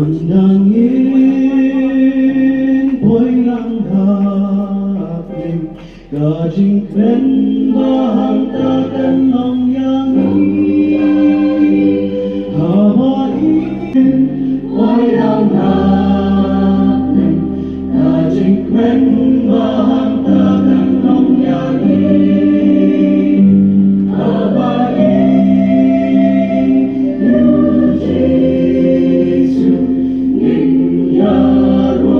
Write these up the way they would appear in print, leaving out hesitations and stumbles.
Manangin po'y nanghapling Kajing kren bahantakan ng yangin Hawain po'y nanghapling Kajing kren bahantakan ng yangin Hawain yu Jesu Yaro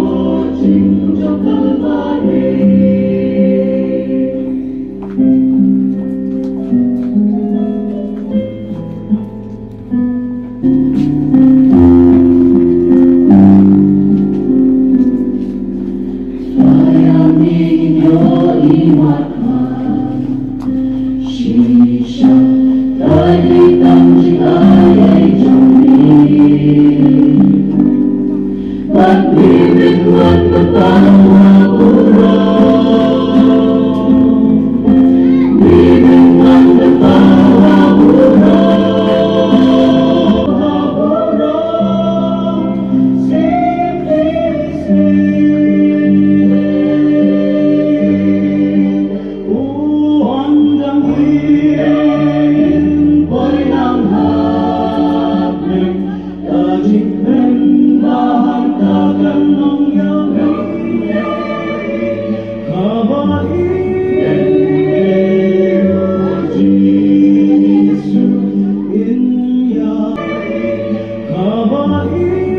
Chinjo Kalvari Ayaminyo iwatman Shisha Dalitang jikayay jumi Pag-ibig at pagpapawaurang Ibig at pagpapawaurang Simply Uandangin po'y nanghapling Kajikmen bahantakan ng yangin Hawain Jesu inya Hawain